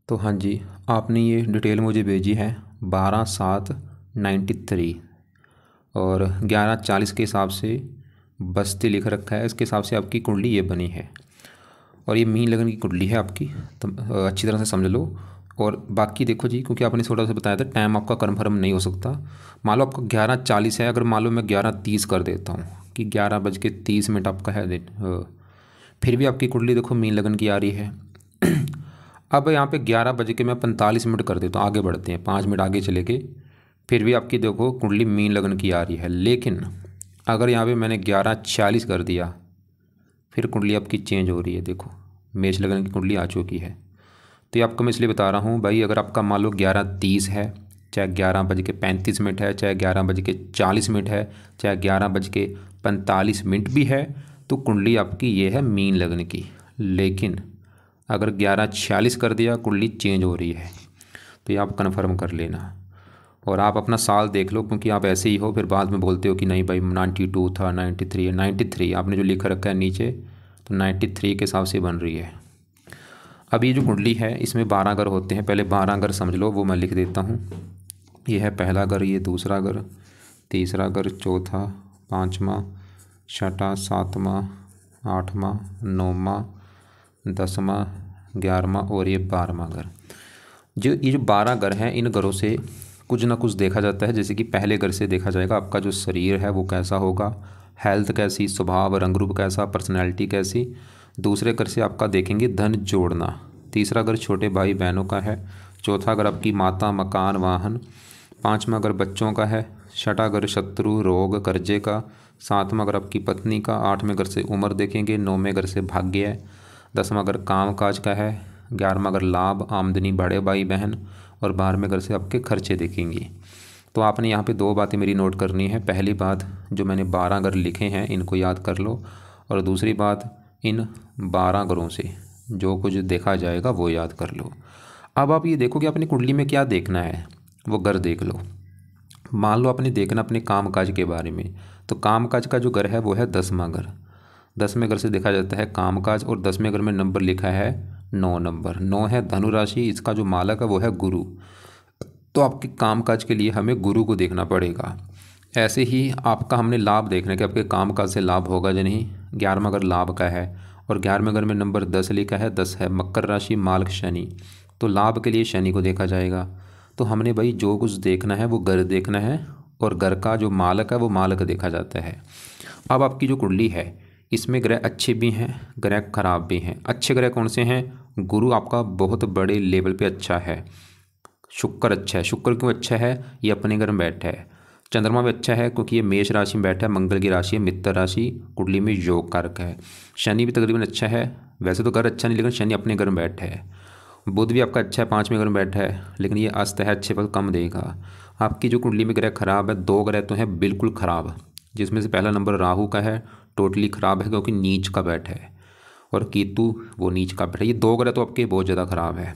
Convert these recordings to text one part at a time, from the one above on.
तो हाँ जी, आपने ये डिटेल मुझे भेजी है 12/7/93 और 11:40 के हिसाब से बस्ती लिख रखा है। इसके हिसाब से आपकी कुंडली ये बनी है और ये मीन लगन की कुंडली है आपकी। तो अच्छी तरह से समझ लो। और बाकी देखो जी, क्योंकि आपने थोड़ा सा बताया था टाइम आपका कन्फर्म नहीं हो सकता। मान लो आपका 11:40 है, अगर मान लो मैं 11:30 कर देता हूँ कि 11:30 आपका है दिन, फिर भी आपकी कुंडली देखो मीन लगन की आ रही है। अब यहाँ पे 11:45 कर देता हूँ, आगे बढ़ते हैं, 5 मिनट आगे चले गए, फिर भी आपकी देखो कुंडली मीन लगन की आ रही है। लेकिन अगर यहाँ पे मैंने 11:46 कर दिया, फिर कुंडली आपकी चेंज हो रही है। देखो मेष लगन की कुंडली आ चुकी है। तो ये आपको मैं इसलिए बता रहा हूँ भाई, अगर आपका मान लो 11:30 है, चाहे 11:35 है, चाहे 11:40 है, चाहे 11:45 भी है, तो कुंडली आपकी ये है मीन लगन की। लेकिन अगर 11:46 कर दिया, कुंडली चेंज हो रही है। तो ये आप कन्फर्म कर लेना और आप अपना साल देख लो, क्योंकि आप ऐसे ही हो फिर बाद में बोलते हो कि नहीं भाई 92 था, 93 है। 93 आपने जो लिख रखा है नीचे, तो 93 के हिसाब से बन रही है। अब ये जो कुंडली है इसमें 12 घर होते हैं। पहले 12 घर समझ लो, वो मैं लिख देता हूँ। ये है पहला घर, ये दूसरा घर, तीसरा घर, चौथा, पाँचवा, छठा, सातवां, आठवां, नौवां, 10वां, 11वां और ये 12वां घर। ये जो 12 घर हैं, इन घरों से कुछ ना कुछ देखा जाता है। जैसे कि पहले घर से देखा जाएगा आपका जो शरीर है वो कैसा होगा, हेल्थ कैसी, स्वभाव रंग रूप कैसा, पर्सनैलिटी कैसी। दूसरे घर से आपका देखेंगे धन जोड़ना। तीसरा घर छोटे भाई बहनों का है। चौथा घर आपकी माता, मकान, वाहन। पाँचवा घर बच्चों का है। छठा घर शत्रु, रोग, कर्जे का। सातवां घर आपकी पत्नी का। आठवें घर से उम्र देखेंगे। नौवें घर से भाग्य है। 10वां घर काम काज का है। 11वां घर लाभ, आमदनी, बड़े भाई बहन। और 12वें घर से आपके खर्चे देखेंगे। तो आपने यहाँ पे 2 बातें मेरी नोट करनी है। पहली बात, जो मैंने 12 घर लिखे हैं इनको याद कर लो, और दूसरी बात, इन 12 घरों से जो कुछ देखा जाएगा वो याद कर लो। अब आप ये देखो कि अपनी कुंडली में क्या देखना है, वो घर देख लो। मान लो आपने देखना अपने काम काज के बारे में, तो काम काज का जो घर है वो है 10वां घर। 10वें घर से देखा जाता है काम काज, और 10वें घर में नंबर लिखा है 9 नंबर। 9 है धनु राशि, इसका जो मालक है वो है गुरु। तो आपके कामकाज के लिए हमें गुरु को देखना पड़ेगा। ऐसे ही आपका हमने लाभ देखना है कि आपके कामकाज से लाभ होगा या नहीं। 11वां घर लाभ का है और 11वें घर में नंबर 10 लिखा है। 10 है मकर राशि, मालक शनि। तो लाभ के लिए शनि को देखा जाएगा। तो हमने भाई जो कुछ देखना है वो घर देखना है, और घर का जो मालक है वो मालक देखा जाता है। अब आपकी जो कुंडली है इसमें ग्रह अच्छे भी हैं, ग्रह खराब भी हैं। अच्छे ग्रह कौन से हैं? गुरु आपका बहुत बड़े लेवल पे अच्छा है। शुक्र अच्छा है। शुक्र क्यों अच्छा है? ये अपने घर में बैठा है। चंद्रमा भी अच्छा है क्योंकि ये मेष राशि में बैठा है, मंगल की राशि है, मित्र राशि, कुंडली में योग कारक है। शनि भी तकरीबन अच्छा है। वैसे तो घर अच्छा नहीं, लेकिन शनि अपने घर में बैठा है। बुध भी आपका अच्छा है, 5वें घर में बैठा है, लेकिन ये अस्त है, अच्छे फल कम देगा। आपकी जो कुंडली में ग्रह खराब है, 2 ग्रह तो हैं बिल्कुल ख़राब, जिसमें से पहला नंबर राहु का है, टोटली ख़राब है क्योंकि नीच का बैठा है, और केतु वो नीच का बैठा है। ये 2 ग्रह तो आपके बहुत ज़्यादा ख़राब है।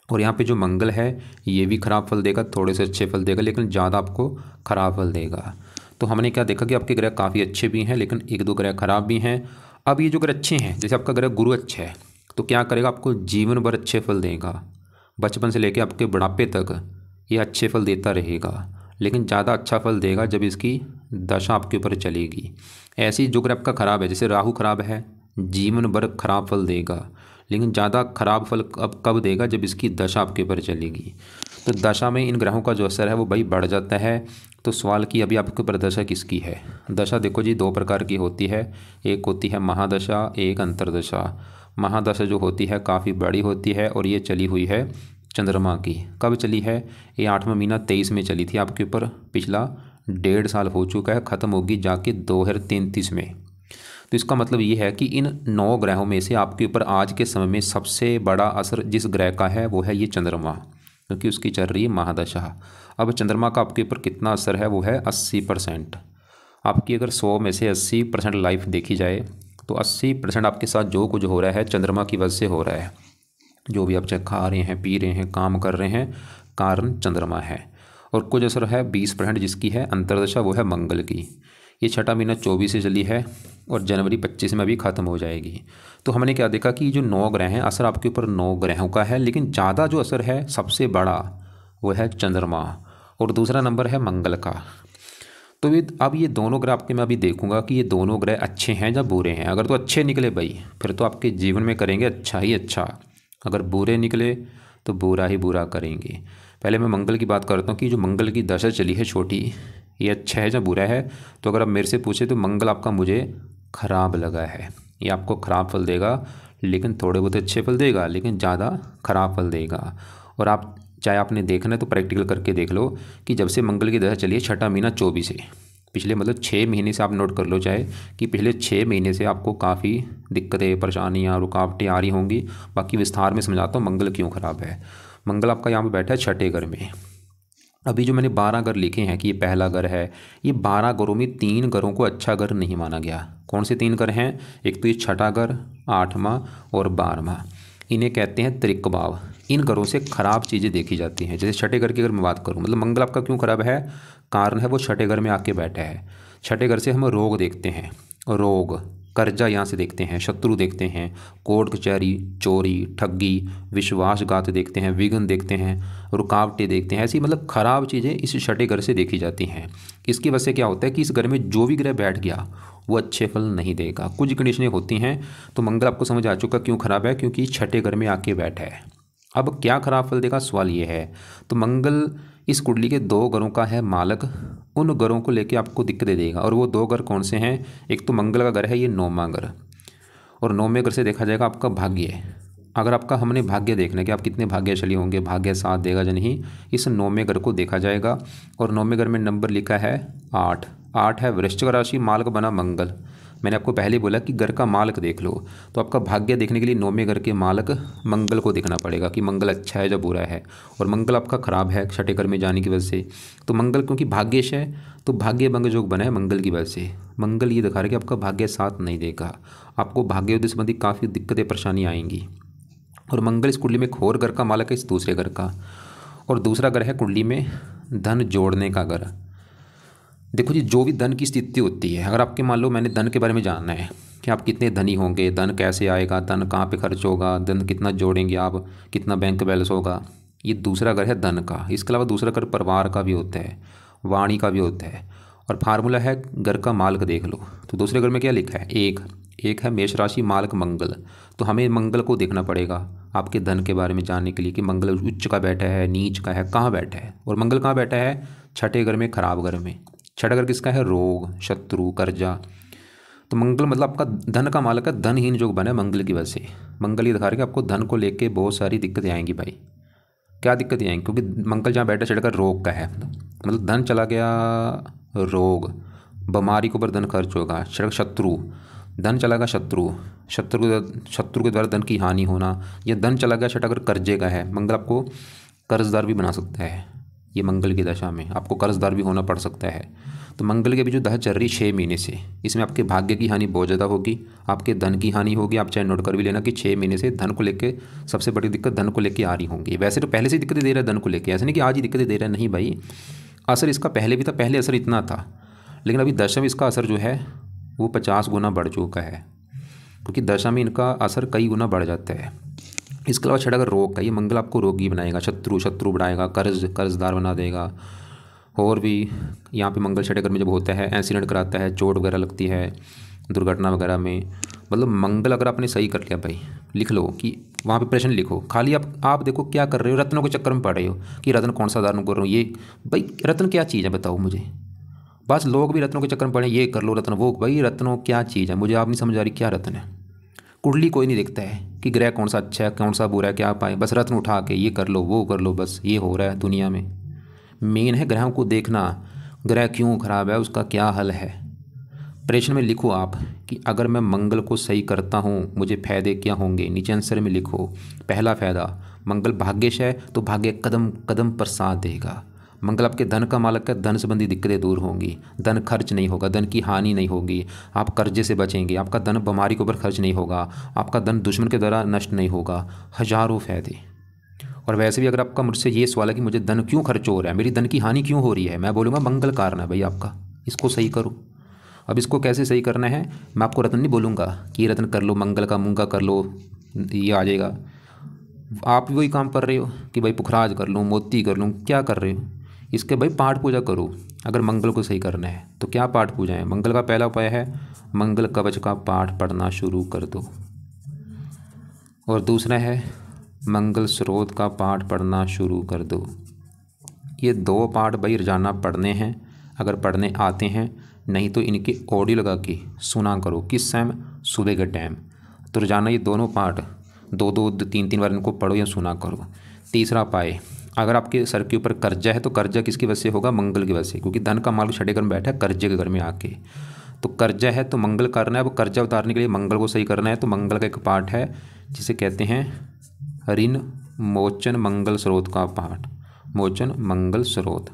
और यहाँ पे जो मंगल है ये भी ख़राब फल देगा, थोड़े से अच्छे फल देगा, लेकिन ज़्यादा आपको ख़राब फल देगा। तो हमने क्या देखा कि आपके ग्रह काफ़ी अच्छे भी हैं, लेकिन 1-2 ग्रह खराब भी हैं। अब ये जो ग्रह अच्छे हैं, जैसे आपका ग्रह गुरु अच्छा है, तो क्या करेगा, आपको जीवन भर अच्छे फल देगा। बचपन से लेकर आपके बुढ़ापे तक ये अच्छे फल देता रहेगा, लेकिन ज़्यादा अच्छा फल देगा जब इसकी दशा आपके ऊपर चलेगी। ऐसी जो ग्रह आपका खराब है, जैसे राहु खराब है, जीवन भर खराब फल देगा, लेकिन ज़्यादा खराब फल कब देगा, जब इसकी दशा आपके ऊपर चलेगी। तो दशा में इन ग्रहों का जो असर है वो भाई बढ़ जाता है। तो सवाल कि अभी आपके ऊपर दशा किसकी है? दशा देखो जी 2 प्रकार की होती है। एक होती है महादशा, एक अंतरदशा। महादशा जो होती है काफ़ी बड़ी होती है, और ये चली हुई है चंद्रमा की। कब चली है? ये 8वां महीना 23 में चली थी आपके ऊपर। पिछला 1.5 साल हो चुका है, ख़त्म होगी जाके 2033 में। तो इसका मतलब ये है कि इन 9 ग्रहों में से आपके ऊपर आज के समय में सबसे बड़ा असर जिस ग्रह का है वो है ये चंद्रमा, क्योंकि उसकी चल रही है महादशा। अब चंद्रमा का आपके ऊपर कितना असर है? वो है 80%। आपकी अगर 100 में से 80% लाइफ देखी जाए, तो 80% आपके साथ जो कुछ हो रहा है चंद्रमा की वजह से हो रहा है। जो भी आप चाहे खा रहे हैं, पी रहे हैं, काम कर रहे हैं, कारण चंद्रमा है। और कुछ असर है 20% जिसकी है अंतर्दशा, वो है मंगल की। ये छठा महीना 24 से चली है और जनवरी 25 में अभी ख़त्म हो जाएगी। तो हमने क्या देखा कि जो 9 ग्रह हैं, असर आपके ऊपर 9 ग्रहों का है, लेकिन ज़्यादा जो असर है सबसे बड़ा वो है चंद्रमा और दूसरा नंबर है मंगल का। तो अब ये दोनों ग्रह आपके मैं अभी देखूंगा कि ये दोनों ग्रह अच्छे हैं या बुरे हैं। अगर तो अच्छे निकले भाई फिर तो आपके जीवन में करेंगे अच्छा ही अच्छा, अगर बुरे निकले तो बुरा ही बुरा करेंगे। पहले मैं मंगल की बात करता हूँ कि जो मंगल की दशा चली है छोटी, ये अच्छा है या बुरा है। तो अगर आप मेरे से पूछे तो मंगल आपका मुझे ख़राब लगा है, ये आपको ख़राब फल देगा, लेकिन थोड़े बहुत अच्छे फल देगा, लेकिन ज़्यादा ख़राब फल देगा। और आप चाहे आपने देखना है तो प्रैक्टिकल करके देख लो कि जब से मंगल की दशा चली है छठा महीना 24 से, पिछले मतलब 6 महीने से आप नोट कर लो चाहे कि पिछले 6 महीने से आपको काफ़ी दिक्कतें, परेशानियाँ, रुकावटें आ रही होंगी। बाकी विस्तार में समझाता हूँ मंगल क्यों ख़राब है। मंगल आपका यहाँ पे बैठा है छठे घर में। अभी जो मैंने 12 घर लिखे हैं कि ये पहला घर है, ये 12 घरों में 3 घरों को अच्छा घर नहीं माना गया। कौन से 3 घर हैं? एक तो ये छठा घर, 8वां और 12वां, इन्हें कहते हैं त्रिक भाव। इन घरों से खराब चीज़ें देखी जाती हैं। जैसे छठे घर की अगर मैं बात करूं, मतलब मंगल आपका क्यों खराब है, कारण है वो छठे घर में आके बैठा है। छठे घर से हम रोग देखते हैं, रोग, कर्जा यहाँ से देखते हैं, शत्रु देखते हैं, कोर्ट कचहरी, चोरी, ठगी, विश्वासघात देखते हैं, विघ्न देखते हैं, रुकावटें देखते हैं। ऐसी मतलब खराब चीज़ें इस छठे घर से देखी जाती हैं। इसकी वजह से क्या होता है कि इस घर में जो भी ग्रह बैठ गया वो अच्छे फल नहीं देगा, कुछ कंडीशनें होती हैं। तो मंगल आपको समझ आ चुका क्यों खराब है, क्योंकि छठे घर में आके बैठा है। अब क्या खराब फल देगा, सवाल ये है। तो मंगल इस कुंडली के 2 घरों का है मालक, उन घरों को लेके आपको दिक्कतें देगा। और वो 2 घर कौन से हैं? एक तो मंगल का घर है ये 9वां घर, और 9वें घर से देखा जाएगा आपका भाग्य। अगर आपका हमने भाग्य देखना है कि आप कितने भाग्यशाली होंगे, भाग्य साथ देगा या नहीं, इस 9वें घर को देखा जाएगा। और 9वें घर में नंबर लिखा है 8। 8 है वृश्चिक राशि, मालक बना मंगल। मैंने आपको पहले बोला कि घर का मालक देख लो, तो आपका भाग्य देखने के लिए 9वें घर के मालक मंगल को देखना पड़ेगा कि मंगल अच्छा है या बुरा है। और मंगल आपका खराब है छठे घर में जाने की वजह से। तो मंगल क्योंकि भाग्यश है तो भाग्य भंग योग बना है मंगल की वजह से। मंगल ये दिखा रहा है कि आपका भाग्य साथ नहीं देगा, आपको भाग्योदय संबंधी काफ़ी दिक्कतें परेशानी आएंगी। और मंगल इस कुंडली में खोर घर का मालक है, इस दूसरे घर का। और दूसरा घर है कुंडली में धन जोड़ने का घर। देखो जी, जो भी धन की स्थिति होती है, अगर आपके मान लो मैंने धन के बारे में जानना है कि आप कितने धनी होंगे, धन कैसे आएगा, धन कहाँ पे खर्च होगा, धन कितना जोड़ेंगे आप, कितना बैंक बैलेंस होगा, ये दूसरा घर है धन का। इसके अलावा दूसरा घर परिवार का भी होता है, वाणी का भी होता है। और फार्मूला है घर का मालक देख लो। तो दूसरे घर में क्या लिखा है? एक है मेष राशि, मालक मंगल। तो हमें मंगल को देखना पड़ेगा आपके धन के बारे में जानने के लिए कि मंगल उच्च का बैठा है, नीच का है, कहाँ बैठा है। और मंगल कहाँ बैठा है? छठे घर में, खराब घर में। छठा घर किसका है? रोग, शत्रु, कर्जा। तो मंगल मतलब आपका धन का मालक है, धनहीन योग बना है मंगल की वजह से। मंगल ये दिखा रहा है कि आपको धन को लेके बहुत सारी दिक्कतें आएंगी भाई। क्या दिक्कतें आएंगी? क्योंकि मंगल जहाँ बैठा छठा घर रोग का है, मतलब धन चला गया, रोग, बीमारी के ऊपर धन खर्च होगा। शत्रु, धन चला गया, शत्रु के द्वारा धन की हानि होना। यह धन चला गया छठा घर कर्जे का है। मंगल आपको कर्जदार भी बना सकता है, ये मंगल की दशा में आपको कर्जदार भी होना पड़ सकता है। तो मंगल की अभी जो दशा चल रही 6 महीने से, इसमें आपके भाग्य की हानि बहुत ज़्यादा होगी, आपके धन की हानि होगी। आप चाहे नोट कर भी लेना कि 6 महीने से धन को लेके सबसे बड़ी दिक्कत धन को लेके आ रही होंगी। वैसे तो पहले से दिक्कतें दे रहा है धन को लेके, ऐसे नहीं कि आज ही दिक्कतें दे रहा है, नहीं भाई, असर इसका पहले भी था, पहले असर इतना था, लेकिन अभी दशा में इसका असर जो है वो 50 गुना बढ़ चुका है, क्योंकि दशा में इनका असर कई गुना बढ़ जाता है। इसके अलावा छठा अगर रोग का, ये मंगल आपको रोगी बनाएगा, शत्रु बढ़ाएगा, कर्जदार बना देगा। और भी यहाँ पे मंगल छठे घर में जब होता है एक्सीडेंट कराता है, चोट वगैरह लगती है, दुर्घटना वगैरह में। मतलब मंगल अगर आपने सही कर लिया भाई, लिख लो कि वहाँ पे प्रश्न लिखो। खाली आप देखो क्या कर रहे हो, रत्नों के चक्कर में पड़ रहे हो कि रत्न कौन सा धारण कर रहा हूँ। ये भाई रत्न क्या चीज़ है बताओ मुझे। बस लोग भी रत्नों के चक्कर में पड़े, ये कर लो रत्न, वो। भाई रत्नों क्या चीज़ है, मुझे आप नहीं समझ आ रही क्या रत्न है। कुंडली कोई नहीं देखता है कि ग्रह कौन सा अच्छा है, कौन सा बुरा है, क्या पाए, बस रत्न उठा के ये कर लो, वो कर लो, बस ये हो रहा है दुनिया में। मेन है ग्रहों को देखना, ग्रह क्यों खराब है, उसका क्या हल है। प्रश्न में लिखो आप कि अगर मैं मंगल को सही करता हूँ मुझे फायदे क्या होंगे। नीचे आंसर में लिखो। पहला फायदा, मंगल भाग्यश है तो भाग्य कदम कदम पर साथ देगा। मंगल आपके धन का मालक है, धन संबंधी दिक्कतें दूर होंगी, धन खर्च नहीं होगा, धन की हानि नहीं होगी, आप कर्जे से बचेंगे, आपका धन बीमारी के ऊपर खर्च नहीं होगा, आपका धन दुश्मन के द्वारा नष्ट नहीं होगा। हजारों फायदे। और वैसे भी अगर आपका मुझसे ये सवाल है कि मुझे धन क्यों खर्च हो रहा है, मेरी धन की हानि क्यों हो रही है, मैं बोलूँगा मंगल कारण है भाई आपका, इसको सही करो। अब इसको कैसे सही करना है, मैं आपको रत्न नहीं बोलूँगा कि ये रत्न कर लो, मंगल का मूंगा कर लो, ये आ जाएगा। आप भी वही काम कर रहे हो कि भाई पुखराज कर लूँ, मोती कर लूँ, क्या कर रहे हो। इसके भाई पाठ पूजा करो। अगर मंगल को सही करना है तो क्या पाठ पूजा है। मंगल का पहला उपाय है मंगल कवच का पाठ पढ़ना शुरू कर दो, और दूसरा है मंगल स्रोत का पाठ पढ़ना शुरू कर दो। ये 2 पाठ भाई रोजाना पढ़ने हैं, अगर पढ़ने आते हैं, नहीं तो इनके ऑडियो लगा के सुना करो। किस टाइम, सुबह के टाइम। तो रोजाना ये दोनों पाठ 2-2 3-3 बार इनको पढ़ो या सुना करो। तीसरा उपाय, अगर आपके सर के ऊपर कर्जा है तो कर्जा किसकी वजह से होगा, मंगल की वजह से, क्योंकि धन का मालिक छठे घर में बैठा है कर्जे के घर में आके। तो कर्जा है तो मंगल करना है, वो कर्जा उतारने के लिए मंगल को सही करना है। तो मंगल का एक पाठ है जिसे कहते हैं ऋण मोचन मंगल स्रोत का पाठ, मोचन मंगल स्रोत।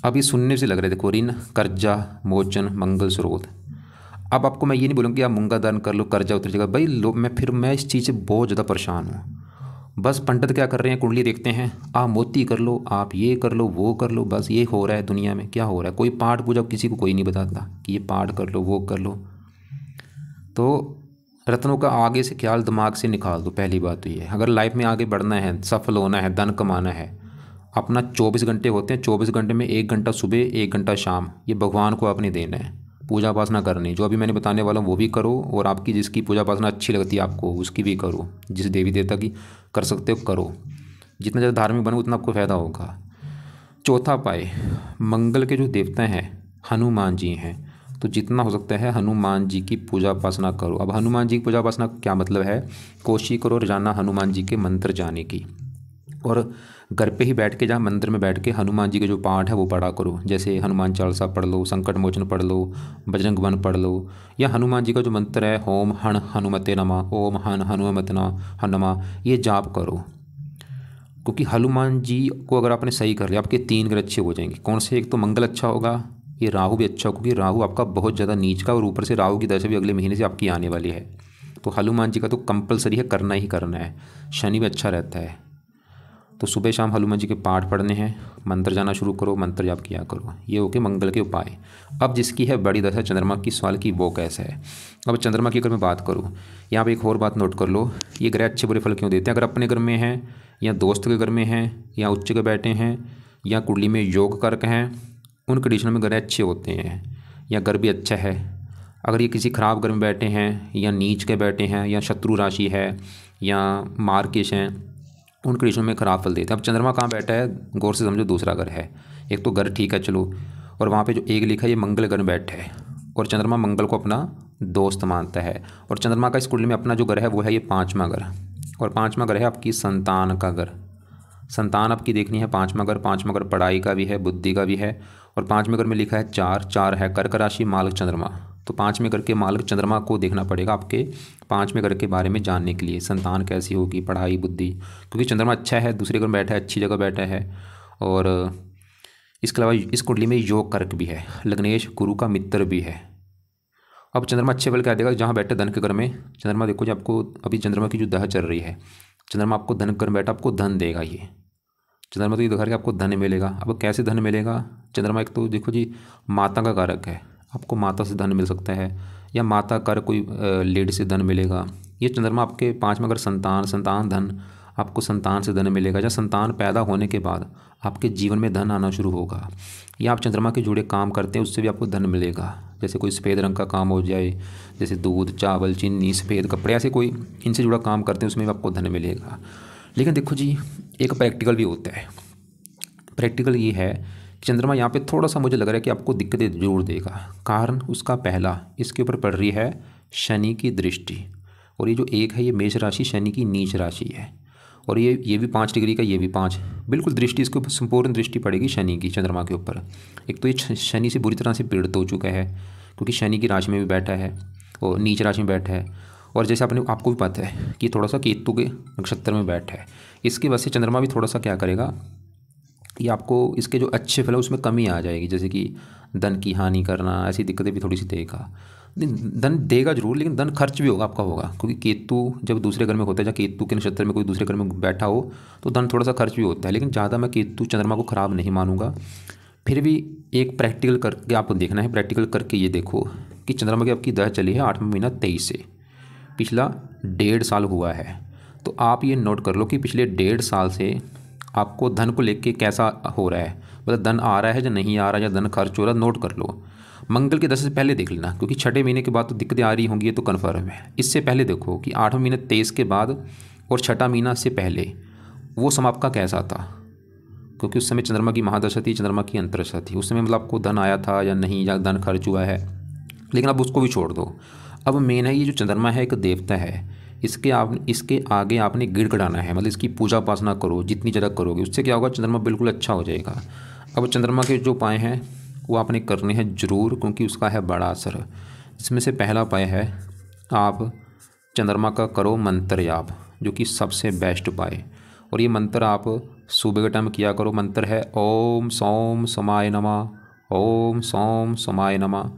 अब ये सुनने से लग रहा है, देखो ऋण, कर्जा, मोचन, मंगल स्रोत। अब आपको मैं ये नहीं बोलूँगा कि आप मूंगा दान कर लो कर्जा उतर जाएगा भाई। मैं इस चीज़ से बहुत ज़्यादा परेशान हूँ। बस पंडित क्या कर रहे हैं, कुंडली देखते हैं, आप मोती कर लो, आप ये कर लो, वो कर लो, बस ये हो रहा है दुनिया में। क्या हो रहा है, कोई पाठ पूजा किसी को कोई नहीं बताता कि ये पाठ कर लो, वो कर लो। तो रत्नों का आगे से ख्याल दिमाग से निकाल दो। पहली बात तो ये, अगर लाइफ में आगे बढ़ना है, सफल होना है, धन कमाना है, अपना 24 घंटे होते हैं, 24 घंटे में 1 घंटा सुबह, 1 घंटा शाम, ये भगवान को आपने देना है। पूजा उपासना करनी, जो अभी मैंने बताने वाला हूँ वो भी करो, और आपकी जिसकी पूजा उपासना अच्छी लगती है आपको उसकी भी करो। जिस देवी देवता की कर सकते हो करो, जितना ज़्यादा धार्मिक बनो उतना आपको फ़ायदा होगा। चौथा उपाय, मंगल के जो देवता हैं हनुमान जी हैं, तो जितना हो सकता है हनुमान जी की पूजा उपासना करो। अब हनुमान जी की पूजा उपासना क्या मतलब है, कोशिश करो रोजाना हनुमान जी के मंत्र जाने की, और घर पे ही बैठ के, जहाँ मंदिर में बैठ के हनुमान जी के जो पाठ है वो पढ़ा करो। जैसे हनुमान चालीसा पढ़ लो, संकट मोचन पढ़ लो, बजरंग बन पढ़ लो, या हनुमान जी का जो मंत्र है ओम हण हनुमते नमः, ओम हन हनुमते नमः, ये जाप करो। क्योंकि हनुमान जी को अगर आपने सही कर लिया, आपके 3 ग्रह अच्छे हो जाएंगे। कौन से, एक तो मंगल अच्छा होगा, ये राहु भी अच्छा होगा, क्योंकि राहु आपका बहुत ज़्यादा नीच का, और ऊपर से राहु की दशा भी अगले महीने से आपकी आने वाली है। तो हनुमान जी का तो कंपलसरी है, करना ही करना है। शनि भी अच्छा रहता है, तो सुबह शाम हनुमान जी के पाठ पढ़ने हैं, मंत्र जाना शुरू करो, मंत्र जाप किया करो। ये हो गए मंगल के उपाय। अब जिसकी है बड़ी दशा चंद्रमा की सवाल की, वो कैसा है। अब चंद्रमा की अगर मैं बात करूँ, यहाँ पे एक और बात नोट कर लो, ये ग्रह अच्छे बुरे फल क्यों देते हैं। अगर अपने घर में हैं, या दोस्त के घर में हैं, या उच्च के बैठे हैं, या कुंडली में योग कारक हैं, उन कंडीशनों में ग्रह अच्छे होते हैं, या घर भी अच्छा है। अगर ये किसी खराब घर में बैठे हैं, या नीच के बैठे हैं, या शत्रु राशि है, या मार्केश हैं, उन कंडीशनों में खराब फल देते हैं। अब चंद्रमा कहाँ बैठा है, गौर से समझो, दूसरा घर है। एक तो घर ठीक है चलो, और वहाँ पे जो एक लिखा है ये मंगल घर में बैठा है, और चंद्रमा मंगल को अपना दोस्त मानता है। और चंद्रमा का इस कुंडली में अपना जो घर है वो है ये 5वां घर, और 5वां घर है आपकी संतान का घर। संतान आपकी देखनी है 5वां घर। 5वां घर पढ़ाई का भी है, बुद्धि का भी है, और 5वें घर में लिखा है 4 है कर्क राशि मालक चंद्रमा। तो 5वें घर के मालक चंद्रमा को देखना पड़ेगा आपके 5वें घर के बारे में जानने के लिए, संतान कैसी होगी, पढ़ाई, बुद्धि, क्योंकि चंद्रमा अच्छा है, दूसरे घर में बैठा है, अच्छी जगह बैठा है। और इसके अलावा इस कुंडली में योग कारक भी है, लग्नेश गुरु का मित्र भी है। अब चंद्रमा अच्छे फल क्या देगा, जहाँ बैठे धन के घर में चंद्रमा, देखो जी आपको अभी चंद्रमा की जो दशा चल रही है, चंद्रमा आपको धन कर बैठा, आपको धन देगा। ये चंद्रमा तो ये दिखा रहा है कि आपको धन मिलेगा। अब कैसे धन मिलेगा, चंद्रमा एक तो देखो जी माता का कारक है, आपको माता से धन मिल सकता है, या माता कर कोई लेडी से धन मिलेगा। ये चंद्रमा आपके 5वां घर संतान धन, आपको संतान से धन मिलेगा। जब संतान पैदा होने के बाद आपके जीवन में धन आना शुरू होगा, या आप चंद्रमा के जुड़े काम करते हैं उससे भी आपको धन मिलेगा। जैसे कोई सफ़ेद रंग का काम हो जाए, जैसे दूध, चावल, चीनी, सफ़ेद कपड़े, ऐसे कोई इनसे जुड़ा काम करते हैं उसमें भी आपको धन मिलेगा। लेकिन देखो जी एक प्रैक्टिकल भी होता है। प्रैक्टिकल ये है, चंद्रमा यहाँ पे थोड़ा सा मुझे लग रहा है कि आपको दिक्कतें जरूर देगा। कारण उसका पहला, इसके ऊपर पड़ रही है शनि की दृष्टि, और ये जो एक है ये मेष राशि शनि की नीच राशि है, और ये भी 5 डिग्री का, ये भी 5, बिल्कुल दृष्टि इसके ऊपर संपूर्ण दृष्टि पड़ेगी शनि की चंद्रमा के ऊपर। एक तो ये शनि से बुरी तरह से पीड़ित हो चुका है, क्योंकि शनि की राशि में भी बैठा है और नीच राशि में बैठा है, और जैसे आपको भी पता है कि थोड़ा सा केतु के नक्षत्र में बैठा है। इसकी वजह से चंद्रमा भी थोड़ा सा क्या करेगा, ये आपको इसके जो अच्छे फल है उसमें कमी आ जाएगी, जैसे कि धन की हानि करना, ऐसी दिक्कतें भी थोड़ी सी देगा। धन देगा जरूर, लेकिन धन खर्च भी होगा आपका होगा, क्योंकि केतु जब दूसरे घर में होता है, जब केतु के नक्षत्र में कोई दूसरे घर में बैठा हो तो धन थोड़ा सा खर्च भी होता है। लेकिन ज़्यादा मैं केतु चंद्रमा को खराब नहीं मानूंगा, फिर भी एक प्रैक्टिकल करके आपको देखना है। प्रैक्टिकल करके ये देखो कि चंद्रमा की आपकी दशा चली है 8वां महीना 23 से, पिछला 1.5 साल हुआ है। तो आप ये नोट कर लो कि पिछले 1.5 साल से आपको धन को लेके कैसा हो रहा है, मतलब धन आ रहा है या नहीं आ रहा है, या धन खर्च हो रहा है, नोट कर लो। मंगल की दशा से पहले देख लेना, क्योंकि 6ठे महीने के बाद तो दिक्कतें आ रही होंगी, ये तो कन्फर्म है। इससे पहले देखो कि 8वां महीना 23 के बाद और 6ठा महीना से पहले वो समय आपका कैसा था, क्योंकि उस समय चंद्रमा की महादशा थी, चंद्रमा की अंतरदशा थी। उस समय मतलब आपको धन आया था या नहीं, या धन खर्च हुआ है। लेकिन अब उसको भी छोड़ दो। अब मेन है ये जो चंद्रमा है एक देवता है, इसके आगे आपने गिड़गिड़ाना है, मतलब इसकी पूजा उपासना करो। जितनी ज़्यादा करोगे उससे क्या होगा, चंद्रमा बिल्कुल अच्छा हो जाएगा। अब चंद्रमा के जो उपाय हैं वो आपने करने हैं ज़रूर, क्योंकि उसका है बड़ा असर। इसमें से पहला उपाय है आप चंद्रमा का करो मंत्र जाप, जो कि सबसे बेस्ट उपाय। और ये मंत्र आप सुबह के टाइम किया करो। मंत्र है ओम सौम समाय नमः, ओम सौम समाय नमः।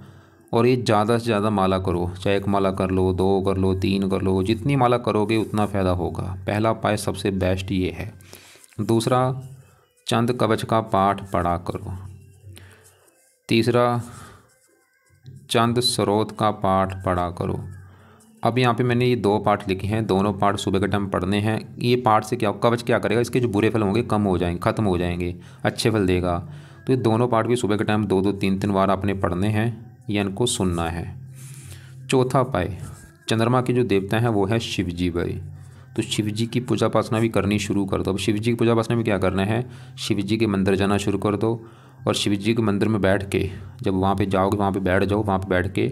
और ये ज़्यादा से ज़्यादा माला करो, चाहे 1 माला कर लो, 2 कर लो, 3 कर लो, जितनी माला करोगे उतना फ़ायदा होगा। पहला उपाय सबसे बेस्ट ये है। दूसरा, चंद कवच का पाठ पढ़ा करो। तीसरा, चंद स्रोत का पाठ पढ़ा करो। अब यहाँ पे मैंने ये 2 पाठ लिखे हैं, दोनों पाठ सुबह के टाइम पढ़ने हैं। ये पाठ से क्या, कवच क्या करेगा, इसके जो बुरे फल होंगे कम हो जाएंगे, ख़त्म हो जाएंगे, अच्छे फल देगा। तो ये दोनों पाठ भी सुबह के टाइम 2-2, 3-3 बार आपने पढ़ने हैं या इनको सुनना है। चौथा उपाय, चंद्रमा के जो देवता हैं वो है शिव जी भाई। तो शिव जी की पूजा उपासना भी करनी शुरू कर दो। अब शिव जी की पूजा उपासना में क्या करना है, शिव जी के मंदिर जाना शुरू कर दो। और शिव जी के मंदिर में बैठ के, जब वहाँ पे जाओगे वहाँ पे बैठ जाओ, वहाँ पे बैठ के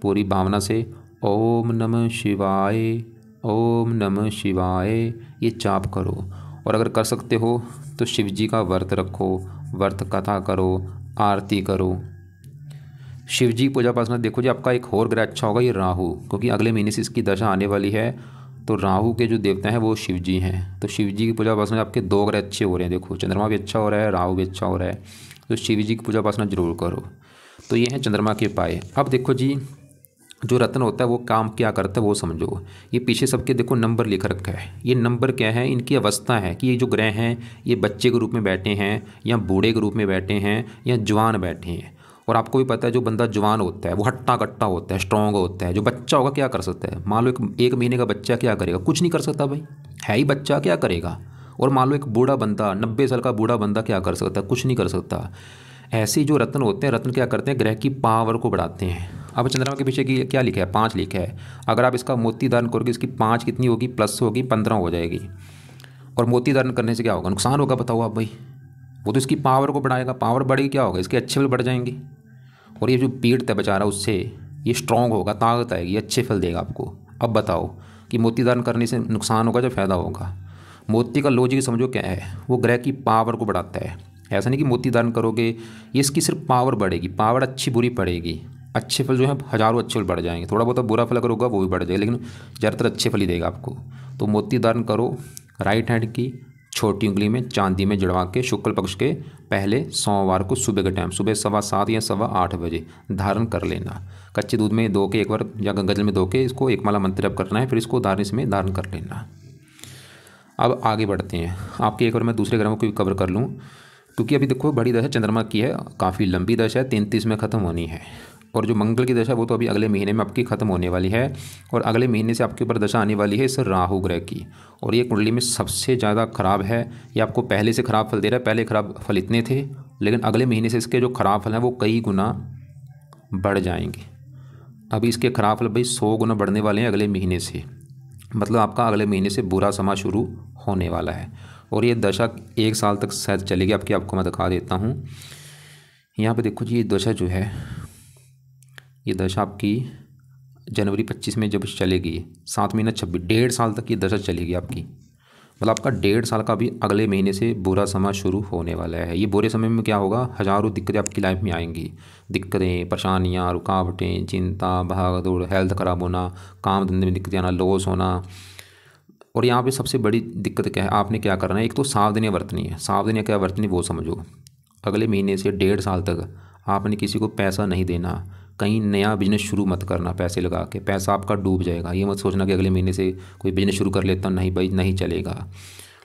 पूरी भावना से ओम नमः शिवाय, ओम नमः शिवाय ये जाप करो। और अगर कर सकते हो तो शिव जी का व्रत रखो, व्रत कथा करो, आरती करो। शिव जी पूजा उपासना देखो जी, आपका एक और ग्रह अच्छा होगा, ये राहु, क्योंकि अगले महीने से इसकी दशा आने वाली है। तो राहु के जो देवता हैं वो शिव जी हैं। तो शिव जी की पूजा उपासना आपके 2 ग्रह अच्छे हो रहे हैं। देखो चंद्रमा भी अच्छा हो रहा है, राहु भी अच्छा हो रहा है। तो शिव जी की पूजा उपासना जरूर करो। तो ये है चंद्रमा के उपाय। अब देखो जी, जो रत्न होता है वो काम क्या करता है वो समझो। ये पीछे सबके देखो नंबर लिख रखा है। ये नंबर क्या है, इनकी अवस्था है कि ये जो ग्रह हैं ये बच्चे के रूप में बैठे हैं, या बूढ़े के रूप में बैठे हैं, या जवान बैठे हैं। और आपको भी पता है जो बंदा जवान होता है वो हट्टा कट्टा होता है, स्ट्रॉन्ग होता है। जो बच्चा होगा क्या कर सकता है, मान लो एक महीने का बच्चा क्या करेगा, कुछ नहीं कर सकता भाई, है ही बच्चा, क्या करेगा। और मान लो एक बूढ़ा बंदा, 90 साल का बूढ़ा बंदा क्या कर सकता है, कुछ नहीं कर सकता। ऐसे ही जो रत्न होते हैं, रत्न क्या करते हैं, ग्रह की पावर को बढ़ाते हैं। अब चंद्रमा के पीछे की क्या लिखा है, 5 लिखा है। अगर आप इसका मोती धारण करोगे, इसकी 5 कितनी होगी, प्लस होगी, 15 हो जाएगी। और मोती धारण करने से क्या होगा, नुकसान होगा, बताओ आप भाई। वो तो इसकी पावर को बढ़ाएगा, पावर बढ़ेगी क्या होगा, इसके अच्छे फल बढ़ जाएंगे। और ये जो पीड़ित है बेचारा, उससे ये स्ट्रॉन्ग होगा, ताकत आएगी, अच्छे फल देगा आपको। अब बताओ कि मोती धारण करने से नुकसान होगा या फ़ायदा होगा। मोती का लॉजिक समझो क्या है, वो ग्रह की पावर को बढ़ाता है। ऐसा नहीं कि मोती धारण करोगे ये इसकी सिर्फ पावर बढ़ेगी, पावर अच्छी बुरी पड़ेगी। अच्छे फल जो है हज़ारों अच्छे फल बढ़ जाएंगे, थोड़ा बहुत बुरा फल अगर होगा वो भी बढ़ जाएगा, लेकिन ज़्यादातर अच्छे फल ही देगा आपको। तो मोती धारण करो, राइट हैंड की छोटी उंगली में चांदी में जड़वा के शुक्ल पक्ष के पहले सोमवार को सुबह के टाइम, सुबह 7:15 या 8:15 बजे धारण कर लेना। कच्चे दूध में धो के एक बार या गंगा जल में धो के इसको 1 माला मंत्र जप करना है, फिर इसको इसमें धारण कर लेना। अब आगे बढ़ते हैं, आपके एक बार मैं दूसरे ग्रहों को भी कवर कर लूँ, क्योंकि अभी देखो बड़ी दशा चंद्रमा की है, काफ़ी लंबी दशा है, 33 में ख़त्म होनी है। और जो मंगल की दशा वो तो अभी अगले महीने में आपकी ख़त्म होने वाली है। और अगले महीने से आपके ऊपर दशा आने वाली है इस राहु ग्रह की। और ये कुंडली में सबसे ज़्यादा ख़राब है, ये आपको पहले से ख़राब फल दे रहा है। पहले ख़राब फल इतने थे, लेकिन अगले महीने से इसके जो ख़राब फल हैं वो कई गुना बढ़ जाएंगे। अभी इसके ख़राब फल भाई 100 गुना बढ़ने वाले हैं अगले महीने से। मतलब आपका अगले महीने से बुरा समय शुरू होने वाला है। और ये दशा 1 साल तक शायद चलेगी आपको मैं दिखा देता हूँ। यहाँ पे देखो जी, ये दशा जो है, ये दशा आपकी जनवरी 25 में जब चलेगी, 7 महीना 26, 1.5 साल तक ये दशा चलेगी आपकी। मतलब आपका 1.5 साल का भी अगले महीने से बुरा समय शुरू होने वाला है। ये बुरे समय में क्या होगा, हज़ारों दिक्कतें आपकी लाइफ में आएंगी। दिक्कतें, परेशानियाँ, रुकावटें, चिंता, भागदौड़, हेल्थ ख़राब होना, काम धंधे में दिक्कतें आना, लॉस होना। और यहाँ पे सबसे बड़ी दिक्कत क्या है, आपने क्या करना है, एक तो सावधानियाँ बरतनी है। सावधानियाँ क्या बरतनी वो समझो। अगले महीने से 1.5 साल तक आपने किसी को पैसा नहीं देना, कहीं नया बिजनेस शुरू मत करना पैसे लगा के, पैसा आपका डूब जाएगा। ये मत सोचना कि अगले महीने से कोई बिजनेस शुरू कर लेता, नहीं भाई, नहीं चलेगा।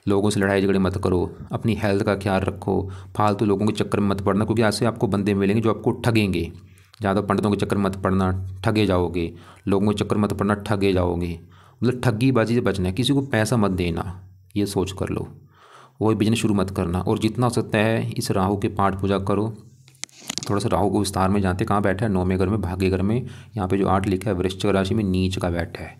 लोगों से लड़ाई झगड़े मत करो, अपनी हेल्थ का ख्याल रखो, फालतू लोगों के चक्कर में मत पड़ना, क्योंकि ऐसे आपको बंदे मिलेंगे जो आपको ठगेंगे। ज़्यादा पंडितों के चक्कर में मत पड़ना, ठगे जाओगे। लोगों के चक्कर में मत पड़ना, ठगे जाओगे। मतलब ठगीबाजी से बचना है, किसी को पैसा मत देना, ये सोच कर लो। वही बिजनेस शुरू मत करना। और जितना हो सकता है इस राहु के पाठ पूजा करो। थोड़ा सा राहु को विस्तार में जानते, कहाँ बैठा है, 9वें घर में, भाग्य घर में। यहाँ पे जो 8 लिखा है, वृश्चिक राशि में नीच का बैठा है।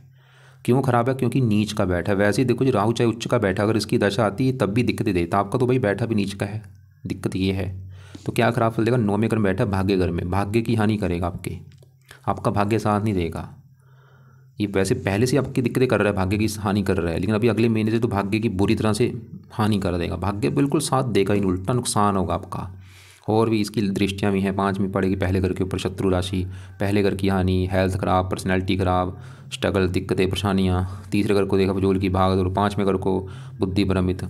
क्यों खराब है? क्योंकि नीच का बैठा है। वैसे ही देखो जी, राहु चाहे उच्च का बैठा, अगर इसकी दशा आती है तब भी दिक्कतें देता। आपका तो भाई बैठा भी नीच का है, दिक्कत ये है। तो क्या खराब फल देगा? 9वें घर में बैठा है, भाग्य घर में, भाग्य की हानि करेगा आपके, आपका भाग्य साथ नहीं देगा। ये वैसे पहले से आपकी दिक्कतें कर रहा है, भाग्य की हानि कर रहा है, लेकिन अभी अगले महीने से तो भाग्य की बुरी तरह से हानि कर देगा। भाग्य बिल्कुल साथ देगा ही, उल्टा नुकसान होगा आपका। और भी इसकी दृष्टियाँ भी हैं, 5वीं पड़ेगी पहले घर के ऊपर, शत्रु राशि, पहले घर की हानि, हेल्थ खराब, पर्सनैलिटी खराब, स्ट्रगल, दिक्कतें, परेशानियाँ। तीसरे घर को देखा फजूल की भाग, और 5वें घर को बुद्धि भ्रमित।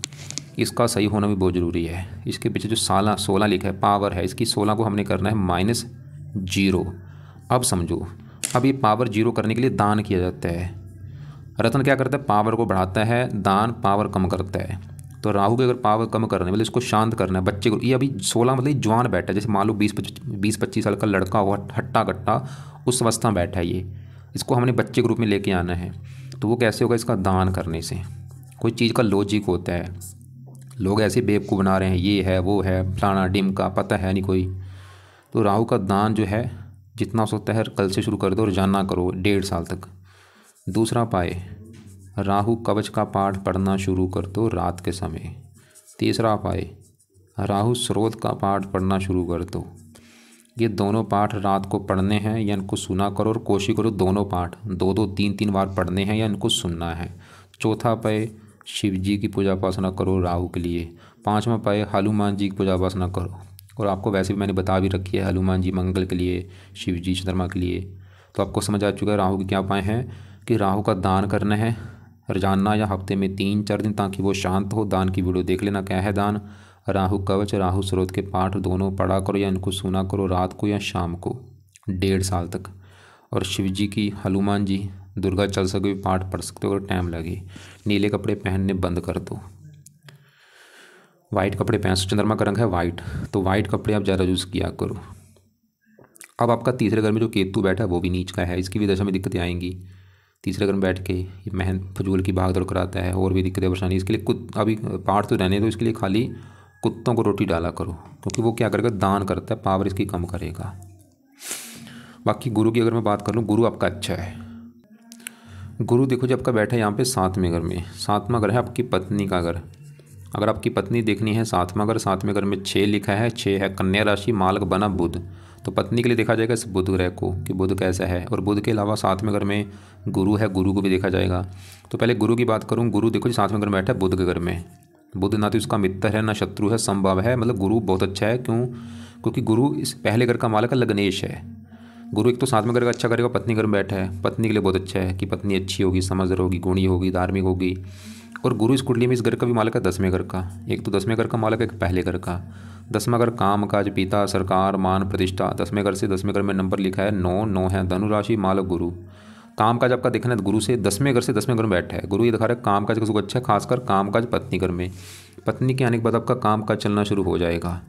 इसका सही होना भी बहुत ज़रूरी है। इसके पीछे जो 16 लिखा है, पावर है इसकी, 16 को हमने करना है -0। अब समझो, अब ये पावर 0 करने के लिए दान किया जाता है। रत्न क्या करता है? पावर को बढ़ाता है, दान पावर कम करता है। तो राहु की अगर पावर कम करना है, मतलब इसको शांत करना है, बच्चे को, ये अभी 16 मतलब जवान बैठा है, जैसे मान लो 20-25 साल का लड़का हुआ, हट्टा कट्टा, उस अवस्था में बैठा है ये। इसको हमने बच्चे के रूप में लेके आना है। तो वो कैसे होगा? इसका दान करने से। कोई चीज़ का लॉजिक होता है, लोग ऐसे बेवकूफ़ बना रहे हैं, ये है वो है, फलाना डिम का पता है नहीं कोई। तो राहु का दान जो है जितना हो सकता है कल से शुरू कर दो, रोजाना करो 1.5 साल तक। दूसरा पाए, राहु कवच का पाठ पढ़ना शुरू कर दो रात के समय। तीसरा पाए, राहु स्रोत का पाठ पढ़ना शुरू कर दो। ये दोनों पाठ रात को पढ़ने हैं या इनको सुना करो, और कोशिश करो दोनों पाठ 2-2, 3-3 बार पढ़ने हैं या इनको सुनना है। चौथा पाए, शिव जी की पूजा उपासना करो राहु के लिए। 5वां पाए, हनुमान जी की पूजा उपासना करो। और आपको वैसे भी मैंने बता भी रखी है, हनुमान जी मंगल के लिए, शिव जी चंद्रमा के लिए। तो आपको समझ आ चुका है राहु के क्या उपाय हैं, कि राहु का दान करना है रोजाना या हफ्ते में 3-4 दिन, ताकि वो शांत हो। दान की वीडियो देख लेना, क्या है दान? राहु कवच, राहु स्रोत के पाठ दोनों पढ़ा करो या इनको सुना करो रात को या शाम को 1.5 साल तक। और शिव जी की, हनुमान जी, दुर्गा चल सके पाठ पढ़ सकते हो अगर टाइम लगे। नीले कपड़े पहनने बंद कर दो, वाइट कपड़े पहन। चंद्रमा का रंग है वाइट, तो वाइट कपड़े आप ज़्यादा यूज़ किया करो। अब आपका तीसरे घर में जो केतु बैठा है वो भी नीच का है, इसकी भी दशा में दिक्कतें आएंगी। तीसरे घर में बैठ के ये महन फजूल की भाग दौड़ कराता है, और भी दिक्कतें परेशानी। इसके लिए अभी पाठ तो रहने दो, इसके लिए खाली कुत्तों को रोटी डाला करो, क्योंकि वो क्या करेगा? दान करता है, पावर इसकी कम करेगा। बाकी गुरु की अगर मैं बात कर लूँ, गुरु आपका अच्छा है। गुरु देखो जी आपका बैठा है यहाँ पे 7वें घर में। 7वां घर है आपकी पत्नी का घर। अगर आपकी पत्नी देखनी है 7वां घर, 7वें घर में 6 लिखा है, 6 है कन्या राशि, मालक बना बुध। तो पत्नी के लिए देखा जाएगा इस बुध ग्रह को, कि बुध कैसा है। और बुध के अलावा 7वें घर में गुरु है, गुरु को भी देखा जाएगा। तो पहले गुरु की बात करूँ, गुरु देखो जी 7वें घर में बैठा है बुध के घर में। बुध ना तो इसका मित्र है ना शत्रु है, संभव है। मतलब गुरु बहुत अच्छा है। क्यों? क्योंकि गुरु इस पहले घर का मालक है, लग्नेश है। गुरु एक तो 7वें घर का अच्छा करेगा, पत्नी घर में बैठा है, पत्नी के लिए बहुत अच्छा है कि पत्नी अच्छी होगी, समझदार होगी, गुणी होगी, धार्मिक होगी। और गुरु इस कुंडली में इस घर का भी मालक है 10वें घर का। एक तो 10वें घर का मालक है, एक पहले घर का। 10वां घर काम काज, पिता, सरकार, मान प्रतिष्ठा। 10वें घर से 10वें घर में नंबर लिखा है 9 है धनु राशि, मालक गुरु। काम काज आपका देखना है गुरु से 10वें घर से 10वें घर में बैठा है। गुरु ये दिखा रहा है काम काज का सुख अच्छा है, खासकर काम काज पत्नी घर में। पत्नी के आने के बाद आपका काम काज चलना शुरू हो जाएगा,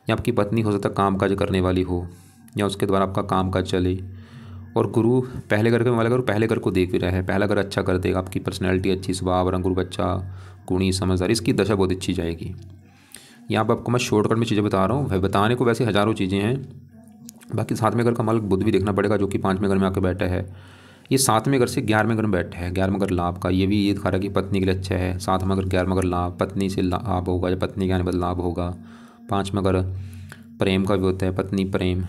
या आपकी पत्नी हो सकता है काम काज करने वाली हो, या उसके द्वारा आपका काम काज चले। और गुरु पहले घर के मालक और पहले घर को देख भी रहा है। पहला घर अच्छा कर देगा, आपकी पर्सनैलिटी अच्छी, स्वभाव, रंग रूप अच्छा, गुणी, समझदार, इसकी दशा बहुत अच्छी जाएगी। यहाँ पर आपको मैं शॉर्टकट में चीज़ें बता रहा हूँ, बताने को वैसे हज़ारों चीज़ें हैं। बाकी 7वें घर का मालक बुध भी देखना पड़ेगा, जो कि 5वें घर में आकर बैठा है। ये 7वें घर से 11वें घर में बैठा है। 11वां घर लाभ का, ये भी ये दिखा रहा है कि पत्नी के लिए अच्छा है। 7वां घर 11वां घर लाभ, पत्नी से लाभ होगा, या पत्नी के आने बाद लाभ होगा। 5वां घर प्रेम का भी होता है, पत्नी प्रेम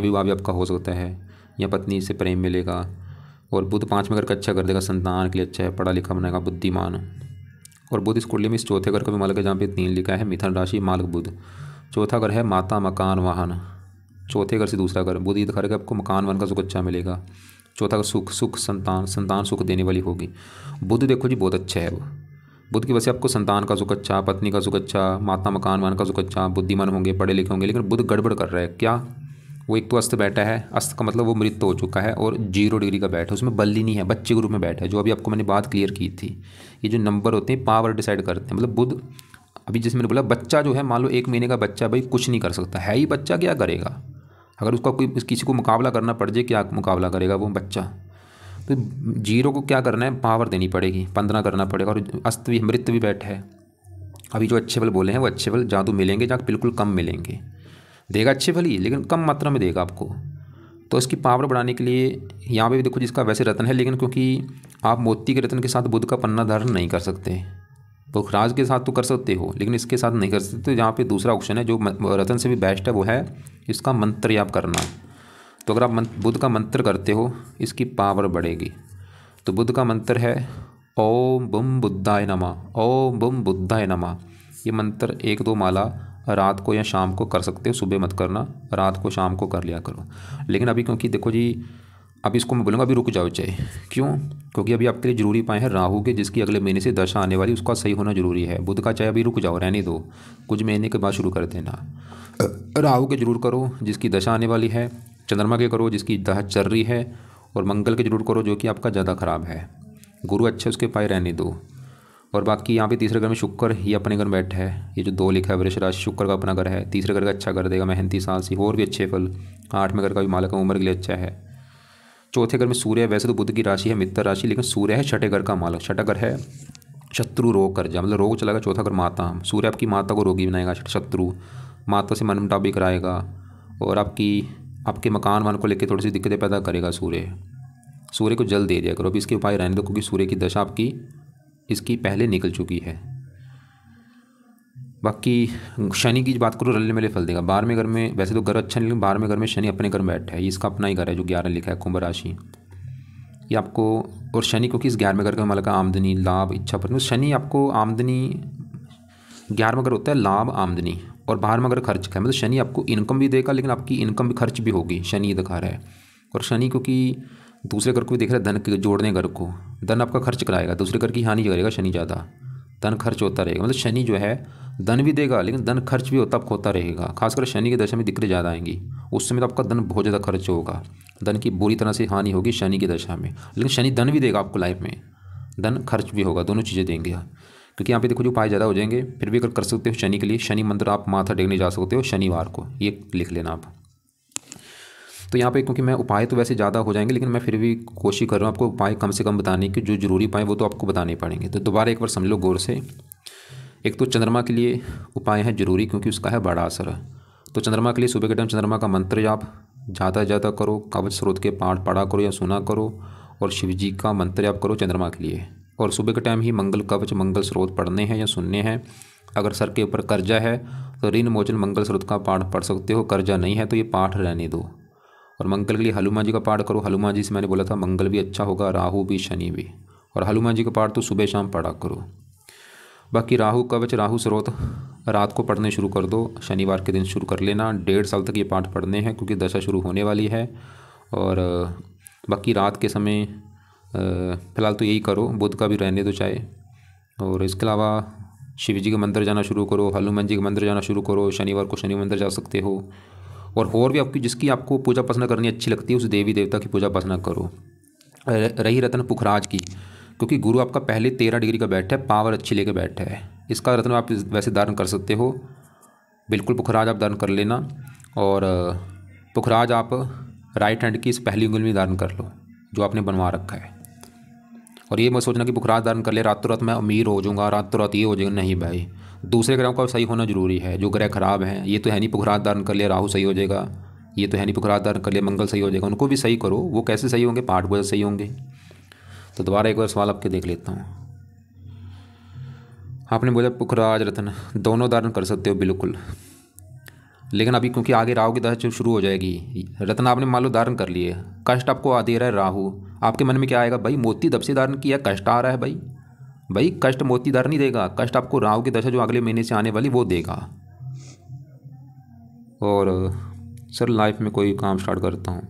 विवाह भी आपका हो सकता है, या पत्नी से प्रेम मिलेगा। और बुध 5वें घर का अच्छा कर देगा, संतान के लिए अच्छा है, पढ़ा लिखा बनाएगा, बुद्धिमान। और बुध इस कुंडली में इस चौथे घर का भी मालक है, जहाँ पे 3 लिखा है, मिथुन राशि, मालक बुध। चौथा घर है माता, मकान, वाहन। चौथे घर से दूसरा घर, बुध ये दिखा रहा है कि आपको मकान वन का सुख अच्छा मिलेगा। चौथा घर सुख संतान सुख देने वाली होगी। बुध देखो जी बहुत अच्छा है। वो बुध की वजह से आपको संतान का सुख अच्छा, पत्नी का सुख अच्छा, माता, मकान वन का सुख अच्छा, बुद्धिमान होंगे, पढ़े लिखे होंगे। लेकिन बुध गड़बड़ कर रहा है क्या? वो एक तो अस्त बैठा है, अस्त का मतलब वो मृत हो चुका है, और 0 डिग्री का बैठ है, उसमें बल ही नहीं है, बच्चे के रूप में बैठा है, जो अभी आपको मैंने बात क्लियर की थी। ये जो नंबर होते हैं पावर डिसाइड करते हैं, मतलब बुध अभी जैसे मैंने बोला बच्चा जो है, मान लो 1 महीने का बच्चा भाई कुछ नहीं कर सकता है ही, बच्चा क्या करेगा, अगर उसका कोई किसी को मुकाबला करना पड़ जाए, क्या मुकाबला करेगा वो बच्चा। तो 0 को क्या करना है, पावर देनी पड़ेगी, 15 करना पड़ेगा। और अस्त भी मृत भी बैठा है। अभी जो अच्छे फल बोले हैं वो अच्छे फल जादू मिलेंगे, जहाँ बिल्कुल कम मिलेंगे, देगा अच्छे फल ही लेकिन कम मात्रा में देगा आपको। तो इसकी पावर बढ़ाने के लिए यहाँ पे भी देखो, जिसका वैसे रत्न है, लेकिन क्योंकि आप मोती के रत्न के साथ बुध का पन्ना धारण नहीं कर सकते, पुखराज के साथ तो कर सकते हो लेकिन इसके साथ नहीं कर सकते। तो यहाँ पे दूसरा ऑप्शन है जो रत्न से भी बेस्ट है, वो है इसका मंत्र याप करना। तो अगर आप बुध का मंत्र करते हो, इसकी पावर बढ़ेगी। तो बुध का मंत्र है ओम बुम बुद्धाय नमः, ओम बुम बुद्धाय नमः। ये मंत्र 1-2 माला रात को या शाम को कर सकते हो, सुबह मत करना, रात को शाम को कर लिया करो। लेकिन अभी क्योंकि देखो जी, अब इसको मैं बोलूँगा अभी रुक जाओ चाहे, क्यों, क्योंकि अभी आपके लिए जरूरी पाए हैं राहु के, जिसकी अगले महीने से दशा आने वाली, उसका सही होना जरूरी है। बुध का चाहे अभी रुक जाओ, रहने दो, कुछ महीने के बाद शुरू कर देना। राहु के जरूर करो जिसकी दशा आने वाली है, चंद्रमा के करो जिसकी दशा चल रही है, और मंगल के जरूर करो जो कि आपका ज़्यादा खराब है। गुरु अच्छे उसके पाए रहने दो। और बाकी यहाँ पे तीसरे घर में शुक्र ही अपने घर में बैठा है, ये जो 2 लिखा है वृष राशि, शुक्र का अपना घर है, तीसरे घर का अच्छा कर देगा, मेहनती साहसी, और भी अच्छे फल। 8वें घर का भी मालक उम्र के लिए अच्छा है। चौथे घर में सूर्य है, वैसे तो बुध की राशि है मित्र राशि, लेकिन सूर्य है 6ठे घर का मालक। 6ठा घर है शत्रु रोग कर्जा, मतलब रोग चलाएगा। चौथा घर माता, सूर्य आपकी माता को रोगी बनाएगा, शत्रु माता से मनमुटाव भी कराएगा, और आपके मकान वन को लेकर थोड़ी सी दिक्कतें पैदा करेगा। सूर्य को जल दे दिया करो। अभी इसके उपाय रहने दो, क्योंकि सूर्य की दशा आपकी इसकी पहले निकल चुकी है। बाकी शनि की बात करो, रलने मिले फल देगा। 12वें घर में वैसे तो घर अच्छा नहीं, लेकिन 12वें घर में शनि अपने घर में बैठा है, ये इसका अपना ही घर है जो 11 लिखा है, कुंभ राशि। ये आपको, और शनि क्योंकि इस 11वें घर का मालक का आमदनी लाभ इच्छा पर, शनि आपको आमदनी, 11वां घर होता है लाभ आमदनी, और 12वां घर खर्च का है, मतलब शनि आपको इनकम भी देगा, लेकिन आपकी इनकम भी खर्च भी होगी, शनि दिखा रहा है। और शनि क्योंकि दूसरे घर को भी देख रहा है, धन के जोड़ने घर को, धन आपका खर्च कराएगा, दूसरे घर की हानि करेगा शनि ज़्यादा, धन खर्च होता रहेगा। मतलब शनि जो है धन भी देगा, लेकिन धन खर्च भी होता रहेगा। खासकर शनि की दशा में दिक्कतें ज़्यादा आएंगी, उस समय तो आपका धन बहुत ज़्यादा खर्च होगा, धन की बुरी तरह से हानि होगी शनि की दशा में। लेकिन शनि धन भी देगा आपको, लाइफ में धन खर्च भी होगा, दोनों चीज़ें देंगे। क्योंकि यहाँ पे देखो जो उपाय ज़्यादा हो जाएंगे, फिर भी अगर कर सकते हो शनि के लिए, शनि मंत्र आप माथा टेकने जा सकते हो शनिवार को, ये लिख लेना आप। तो यहाँ पे क्योंकि मैं उपाय तो वैसे ज़्यादा हो जाएंगे, लेकिन मैं फिर भी कोशिश कर रहा हूँ आपको उपाय कम से कम बताने की, जो जरूरी उपाय वो तो आपको बताने पड़ेंगे। तो दोबारा एक बार समझ लो गौर से। एक तो चंद्रमा के लिए उपाय है जरूरी, क्योंकि उसका है बड़ा असर। तो चंद्रमा के लिए सुबह के टाइम चंद्रमा का मंत्र जाप ज़्यादा से ज़्यादा करो, कवच स्रोत के पाठ पढ़ा करो या सुना करो, और शिव जी का मंत्र जाप करो चंद्रमा के लिए। और सुबह के टाइम ही मंगल कवच मंगल स्रोत पढ़ने हैं या सुनने हैं। अगर सर के ऊपर कर्जा है तो ऋण मोचन मंगल स्रोत का पाठ पढ़ सकते हो, कर्जा नहीं है तो ये पाठ रहने दो। और मंगल के लिए हनुमान जी का पाठ करो, हनुमान जी से मैंने बोला था मंगल भी अच्छा होगा, राहु भी शनि भी, और हनुमान जी का पाठ तो सुबह शाम पढ़ा करो। बाकी राहु कवच राहु स्रोत रात को पढ़ने शुरू कर दो, शनिवार के दिन शुरू कर लेना, 1.5 साल तक ये पाठ पढ़ने हैं क्योंकि दशा शुरू होने वाली है। और बाकी रात के समय फ़िलहाल तो यही करो, बुध का भी रहने दो चाहे। और इसके अलावा शिव जी के मंदिर जाना शुरू करो, हनुमान जी के मंदिर जाना शुरू करो, शनिवार को शनि मंदिर जा सकते हो। और भी आपकी जिसकी आपको पूजा उपासना करनी अच्छी लगती है उस देवी देवता की पूजा उपासना करो। रही रत्न पुखराज की, क्योंकि गुरु आपका पहले 13 डिग्री का बैठा है, पावर अच्छी लेके बैठा है, इसका रत्न आप वैसे धारण कर सकते हो, बिल्कुल पुखराज आप धारण कर लेना। और पुखराज आप राइट हैंड की इस पहली उंगली में धारण कर लो जो आपने बनवा रखा है। और ये मत सोचना कि पुखराज धारण कर ले रातों रात मैं अमीर हो जाऊंगा, रातों रात ये हो जाएगा, नहीं भाई, दूसरे ग्रहों का सही होना जरूरी है। जो ग्रह खराब हैं, ये तो है नहीं पुखराज धारण कर लिया राहु सही हो जाएगा, ये तो है नहीं पुखराज धारण कर लिया मंगल सही हो जाएगा, उनको भी सही करो। वो कैसे सही होंगे, पाठ पूजा सही होंगे। तो दोबारा एक बार सवाल आपके देख लेता हूँ। आपने बोला पुखराज रत्न दोनों धारण कर सकते हो बिल्कुल, लेकिन अभी क्योंकि आगे राहु की दशा शुरू हो जाएगी, रत्न आपने मान लो धारण कर लिए, कष्ट आपको आ दे रहा है राहु, आपके मन में क्या आएगा, भाई मोती दब से धारण किया कष्ट आ रहा है। भाई कष्ट मोती धारण नहीं देगा, कष्ट आपको राहु की दशा जो अगले महीने से आने वाली वो देगा। और सर लाइफ में कोई काम स्टार्ट करता हूँ,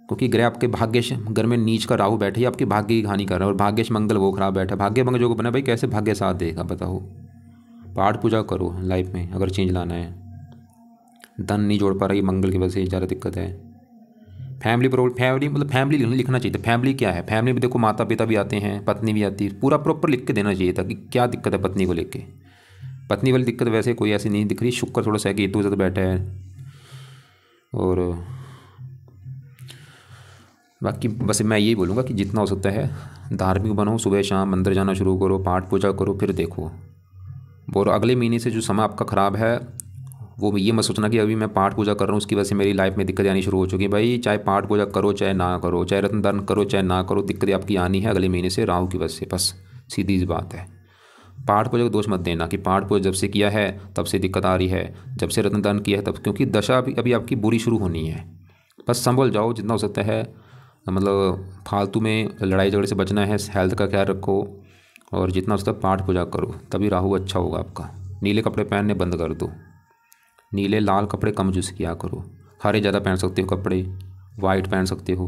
क्योंकि ग्रह आपके भाग्यश घर में नीच का राहु बैठे, आपके भाग्य की हानि कर रहा है, और भाग्यश मंगल वो खराब बैठा है, भाग्य मंगल जो बना भाई कैसे भाग्य साथ देगा बताओ। पाठ पूजा करो लाइफ में अगर चेंज लाना है। धन नहीं जोड़ पा रहा, ये मंगल की वजह से ज़्यादा दिक्कत है। फैमिली प्रॉब्लम, फैमिली मतलब फैमिली लिखना चाहिए था। फैमिली क्या है, फैमिली में देखो माता पिता भी आते हैं, पत्नी भी आती है, पूरा प्रॉपर लिख के देना चाहिए था कि क्या दिक्कत है पत्नी को लेके। पत्नी वाली दिक्कत वैसे कोई ऐसी नहीं दिख रही, शुक्र थोड़ा सा केतु से तो बैठा है। और बाकी बस मैं यही बोलूँगा कि जितना हो सकता है धार्मिक बनो, सुबह शाम मंदिर जाना शुरू करो, पाठ पूजा करो, फिर देखो। और अगले महीने से जो समय आपका ख़राब है वो ये मत सोचना कि अभी मैं पाठ पूजा कर रहा हूँ उसकी वजह से मेरी लाइफ में दिक्कतें आनी शुरू हो चुकी है। भाई चाहे पाठ पूजा करो चाहे ना करो, चाहे रत्न दान करो चाहे ना करो, दिक्कतें आपकी आनी है अगले महीने से राहु की वजह से, बस सीधी सी बात है। पाठ पूजा को दोष मत देना कि पाठ पूजा जब से किया है तब से दिक्कत आ रही है, जब से रत्न दान किया है तब, क्योंकि दशा अभी आपकी बुरी शुरू होनी है। बस संभल जाओ जितना हो सकता है, मतलब फालतू में लड़ाई झगड़े से बचना है, हेल्थ का ख्याल रखो और जितना हो सकता है पाठ पूजा करो, तभी राहु अच्छा होगा आपका। नीले कपड़े पहनने बंद कर दो, नीले लाल कपड़े कम यूज़ किया करो, हरे ज़्यादा पहन सकते हो कपड़े, वाइट पहन सकते हो।